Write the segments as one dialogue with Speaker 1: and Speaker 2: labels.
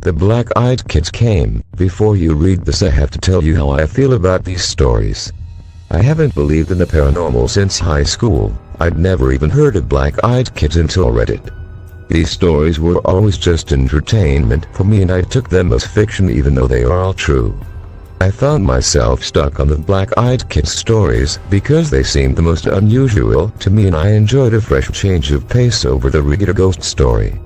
Speaker 1: The black-eyed kids came. Before you read this, I have to tell you how I feel about these stories. I haven't believed in the paranormal since high school. I'd never even heard of black-eyed kids until I read it. These stories were always just entertainment for me, and I took them as fiction even though they are all true. I found myself stuck on the black-eyed kids stories because they seemed the most unusual to me, and I enjoyed a fresh change of pace over the regular ghost story.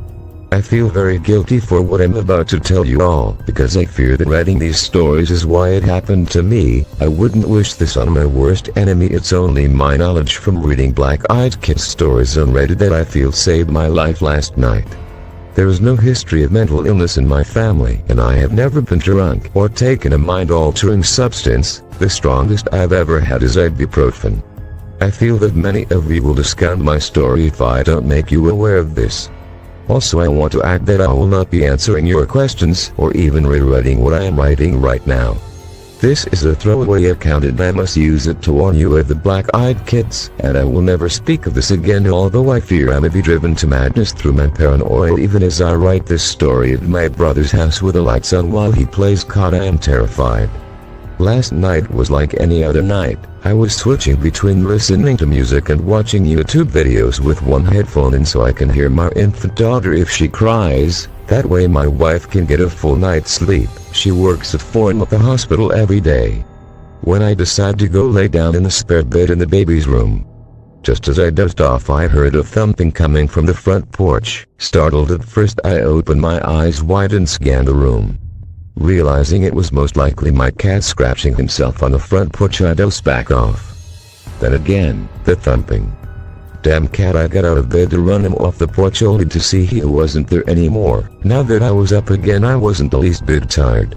Speaker 1: I feel very guilty for what I'm about to tell you all, because I fear that writing these stories is why it happened to me. I wouldn't wish this on my worst enemy. It's only my knowledge from reading black-eyed kids stories on Reddit that I feel saved my life last night. There is no history of mental illness in my family, and I have never been drunk or taken a mind-altering substance. The strongest I've ever had is ibuprofen. I feel that many of you will discount my story if I don't make you aware of this. Also, I want to add that I will not be answering your questions or even rewriting what I am writing right now. This is a throwaway account, and I must use it to warn you of the black-eyed kids, and I will never speak of this again, although I fear I may be driven to madness through my paranoia even as I write this story at my brother's house with the lights on while he plays COD. I am terrified. Last night was like any other night. I was switching between listening to music and watching YouTube videos with one headphone in so I can hear my infant daughter if she cries. That way my wife can get a full night's sleep. She works at 4 AM at the hospital every day. When I decide to go lay down in the spare bed in the baby's room, just as I dozed off, I heard a thumping coming from the front porch. Startled at first, I opened my eyes wide and scanned the room. Realizing it was most likely my cat scratching himself on the front porch, I dozed back off. Then again, the thumping. Damn cat! I got out of bed to run him off the porch only to see he wasn't there anymore. Now that I was up again, I wasn't the least bit tired.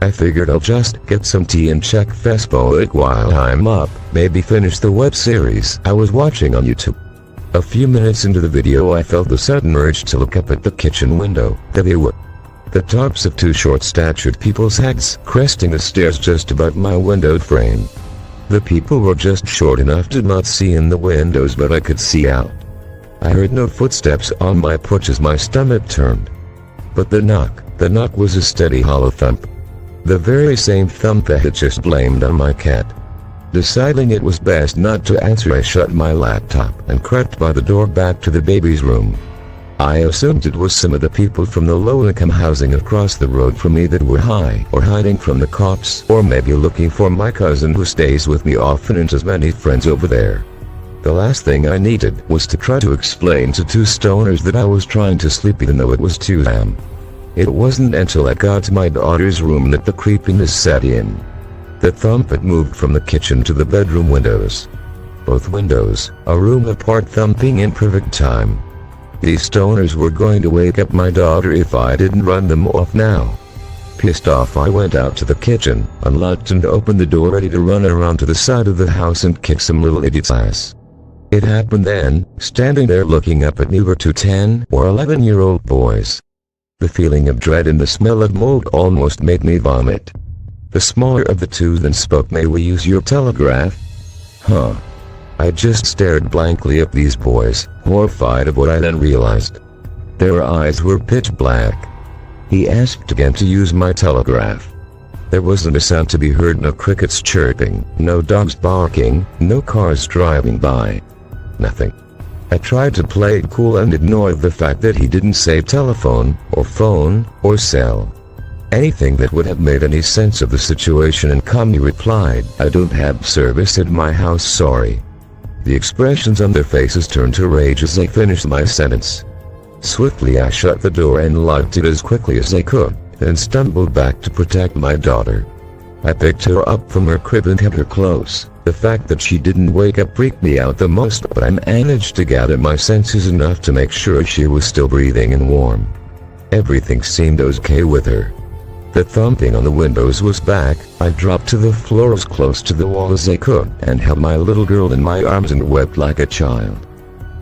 Speaker 1: I figured I'll just get some tea and check Facebook while I'm up, maybe finish the web series I was watching on YouTube. A few minutes into the video, I felt the sudden urge to look up at the kitchen window. There they were. The tops of 2 short-statured people's heads cresting the stairs just above my window frame. The people were just short enough to not see in the windows, but I could see out. I heard no footsteps on my porch as my stomach turned. But the knock was a steady hollow thump. The very same thump I had just blamed on my cat. Deciding it was best not to answer, I shut my laptop and crept by the door back to the baby's room. I assumed it was some of the people from the low-income housing across the road from me that were high or hiding from the cops, or maybe looking for my cousin who stays with me often and has many friends over there. The last thing I needed was to try to explain to 2 stoners that I was trying to sleep even though it was 2 AM. It wasn't until I got to my daughter's room that the creepiness set in. The thump had moved from the kitchen to the bedroom windows. Both windows, a room apart, thumping in perfect time. These stoners were going to wake up my daughter if I didn't run them off now. Pissed off, I went out to the kitchen, unlocked and opened the door, ready to run around to the side of the house and kick some little idiot's ass. It happened then. Standing there looking up at me were 2 10 or 11-year-old boys. The feeling of dread and the smell of mold almost made me vomit. The smaller of the 2 then spoke. "May we use your telegraph?" Huh. I just stared blankly at these boys, horrified of what I then realized. Their eyes were pitch black. He asked again to use my telegraph. There wasn't a sound to be heard, no crickets chirping, no dogs barking, no cars driving by. Nothing. I tried to play it cool and ignore the fact that he didn't say telephone, or phone, or cell. Anything that would have made any sense of the situation, and calmly replied, "I don't have service at my house, sorry." The expressions on their faces turned to rage as I finished my sentence. Swiftly I shut the door and locked it as quickly as I could, then stumbled back to protect my daughter. I picked her up from her crib and held her close. The fact that she didn't wake up freaked me out the most, but I managed to gather my senses enough to make sure she was still breathing and warm. Everything seemed okay with her. The thumping on the windows was back. I dropped to the floor as close to the wall as I could and held my little girl in my arms and wept like a child.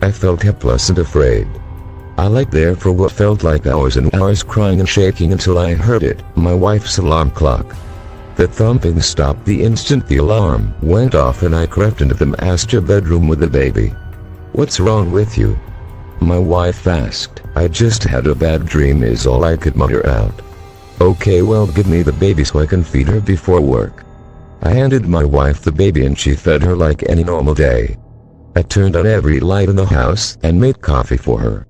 Speaker 1: I felt helpless and afraid. I lay there for what felt like hours and hours, crying and shaking until I heard it, my wife's alarm clock. The thumping stopped the instant the alarm went off, and I crept into the master bedroom with the baby. "What's wrong with you?" my wife asked. "I just had a bad dream," is all I could mutter out. Okay, well, give me the baby so I can feed her before work. I handed my wife the baby and she fed her like any normal day. I turned on every light in the house and made coffee for her.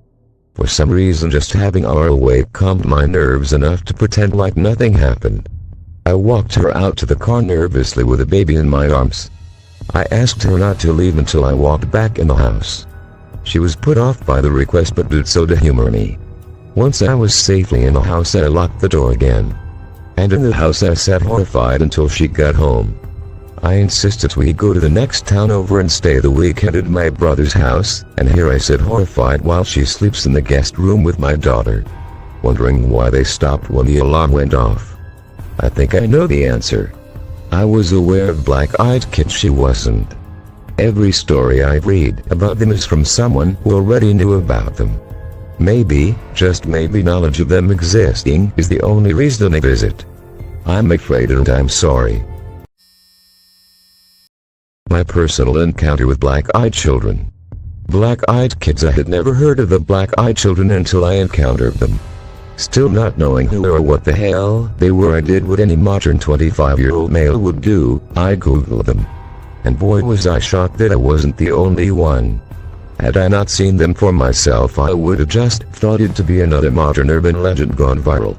Speaker 1: For some reason, just having her awake calmed my nerves enough to pretend like nothing happened. I walked her out to the car nervously with the baby in my arms. I asked her not to leave until I walked back in the house. She was put off by the request but did so to humor me. Once I was safely in the house, I locked the door again. And in the house I sat horrified until she got home. I insisted we go to the next town over and stay the weekend at my brother's house, and here I sit horrified while she sleeps in the guest room with my daughter, wondering why they stopped when the alarm went off. I think I know the answer. I was aware of black-eyed kids, she wasn't. Every story I read about them is from someone who already knew about them. Maybe, just maybe, knowledge of them existing is the only reason they visit. I'm afraid and I'm sorry. My personal encounter with black-eyed children. Black-eyed kids. I had never heard of the black-eyed children until I encountered them. Still not knowing who or what the hell they were, I did what any modern 25-year-old male would do, I Googled them. And boy was I shocked that I wasn't the only one. Had I not seen them for myself, I would have just thought it to be another modern urban legend gone viral.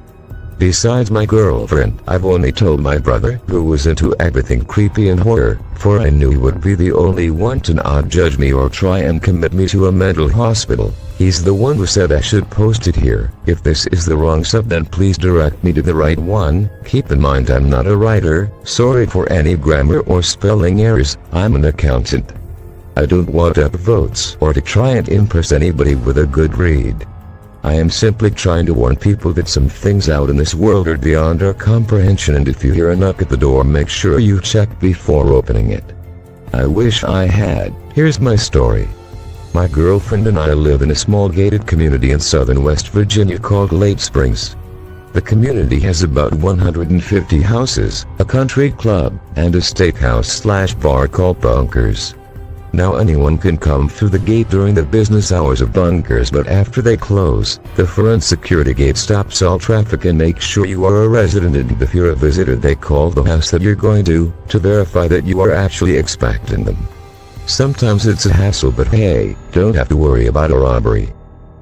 Speaker 1: Besides my girlfriend, I've only told my brother, who was into everything creepy and horror, for I knew he would be the only one to not judge me or try and commit me to a mental hospital. He's the one who said I should post it here. If this is the wrong sub, then please direct me to the right one. Keep in mind I'm not a writer, sorry for any grammar or spelling errors, I'm an accountant. I don't want upvotes or to try and impress anybody with a good read. I am simply trying to warn people that some things out in this world are beyond our comprehension, and if you hear a knock at the door, make sure you check before opening it. I wish I had. Here's my story. My girlfriend and I live in a small gated community in southern West Virginia called Lake Springs. The community has about 150 houses, a country club, and a steakhouse/bar called Bunkers. Now anyone can come through the gate during the business hours of Bunkers, but after they close, the front security gate stops all traffic and makes sure you are a resident, and if you're a visitor they call the house that you're going to verify that you are actually expecting them. Sometimes it's a hassle, but hey, don't have to worry about a robbery.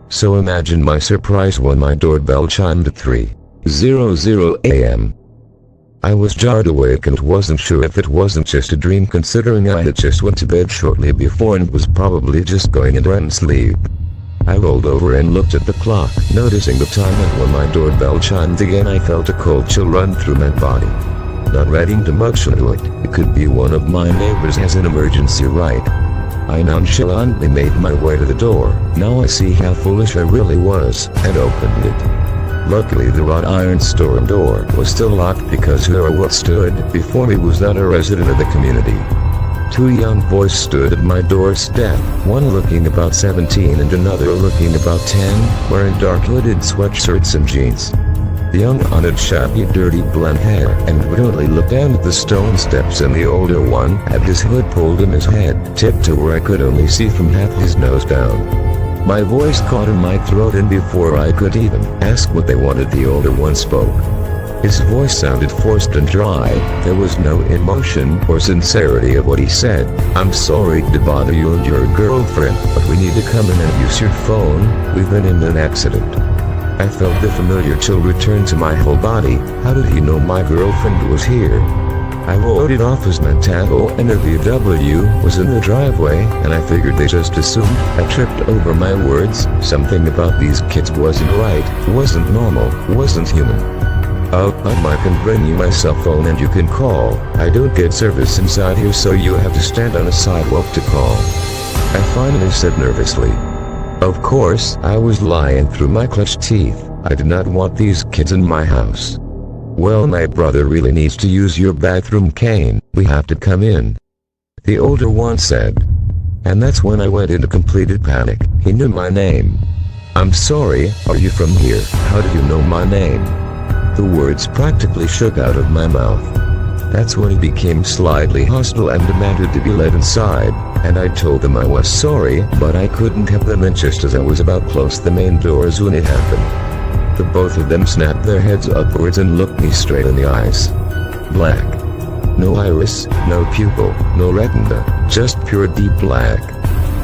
Speaker 1: So imagine my surprise when my doorbell chimed at 3:00 a.m. I was jarred awake and wasn't sure if it wasn't just a dream, considering I had just went to bed shortly before and was probably just going into REM sleep. I rolled over and looked at the clock, noticing the time, and when my doorbell chimed again I felt a cold chill run through my body. Not reading too much into it, it could be one of my neighbors has an emergency, right? I nonchalantly made my way to the door. Now I see how foolish I really was, and opened it. Luckily the wrought iron store door was still locked because whoever stood before me was not a resident of the community. Two young boys stood at my doorstep, one looking about 17 and another looking about 10, wearing dark hooded sweatshirts and jeans. The young one had shabby, dirty blonde hair and would only look down at the stone steps, and the older one had his hood pulled in his head, tipped to where I could only see from half his nose down. My voice caught in my throat, and before I could even ask what they wanted, the older one spoke. His voice sounded forced and dry. There was no emotion or sincerity of what he said. "I'm sorry to bother you and your girlfriend, but we need to come in and use your phone. We've been in an accident." I felt the familiar chill return to my whole body. How did he know my girlfriend was here? I wrote it off as mental, and a VW was in the driveway, and I figured they just assumed. I tripped over my words. Something about these kids wasn't right, wasn't normal, wasn't human. I can bring you my cell phone and you can call. I don't get service inside here, so you have to stand on a sidewalk to call. I finally said nervously. Of course, I was lying through my clenched teeth. I did not want these kids in my house. "Well, my brother really needs to use your bathroom, Kane. We have to come in," the older one said. And that's when I went into completed panic. He knew my name. "I'm sorry, are you from here? How do you know my name?" The words practically shook out of my mouth. That's when he became slightly hostile and demanded to be let inside, and I told him I was sorry, but I couldn't help them in just as I was about to close the main doors when it happened. The both of them snapped their heads upwards and looked me straight in the eyes. Black. No iris, no pupil, no retina, just pure deep black.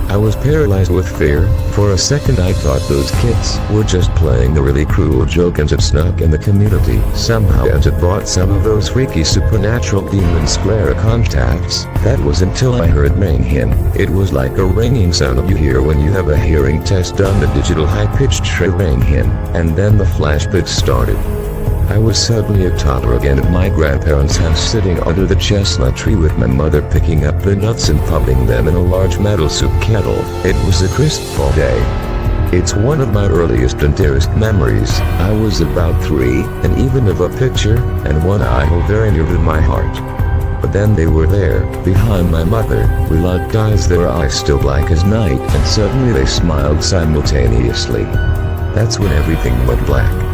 Speaker 1: I was paralyzed with fear. For a second I thought those kids were just playing a really cruel joke and it snuck in the community somehow and it brought some of those freaky supernatural demon sclera contacts. That was until I heard ringing. It was like a ringing sound you hear when you have a hearing test done, a digital high-pitched ringing, and then the flashback started. I was suddenly a toddler again at my grandparents' house, sitting under the chestnut tree with my mother picking up the nuts and popping them in a large metal soup kettle. It was a crisp fall day. It's one of my earliest and dearest memories. I was about 3, and even of a picture, and one I hold very near to my heart. But then they were there, behind my mother. We locked eyes, their eyes still black as night, and suddenly they smiled simultaneously. That's when everything went black.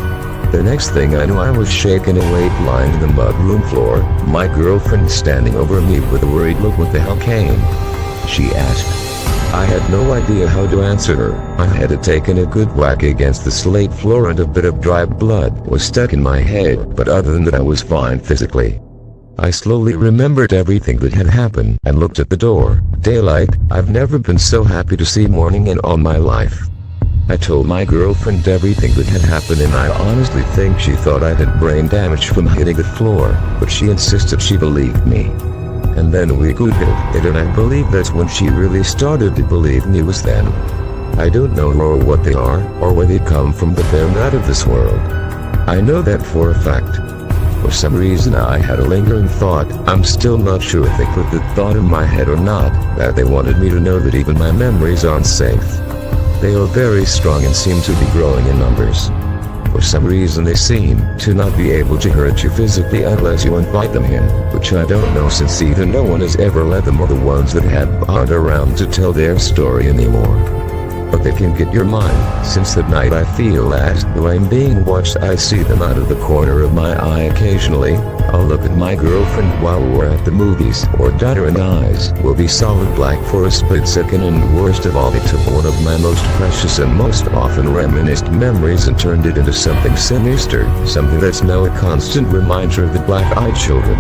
Speaker 1: The next thing I knew, I was shaken awake, lying in the mudroom floor, my girlfriend standing over me with a worried look. What the hell came? She asked. I had no idea how to answer her. My head had taken a good whack against the slate floor and a bit of dry blood was stuck in my head, but other than that I was fine physically. I slowly remembered everything that had happened and looked at the door. Daylight. I've never been so happy to see morning in all my life. I told my girlfriend everything that had happened, and I honestly think she thought I had brain damage from hitting the floor, but she insisted she believed me. And then we Googled it, and I believe that's when she really started to believe me. Was then. I don't know or what they are, or where they come from, but they're not of this world. I know that for a fact. For some reason I had a lingering thought, I'm still not sure if they put the thought in my head or not, that they wanted me to know that even my memories aren't safe. They are very strong and seem to be growing in numbers. For some reason they seem to not be able to hurt you physically unless you invite them in, which I don't know, since either no one has ever let them or the ones that have aren't around to tell their story anymore. But they can get your mind. Since that night I feel as though I'm being watched. I see them out of the corner of my eye occasionally. I'll look at my girlfriend while we're at the movies, or daughter, and eyes will be solid black for a split second, and worst of all, they took one of my most precious and most often reminisced memories and turned it into something sinister, something that's now a constant reminder of the black-eyed children.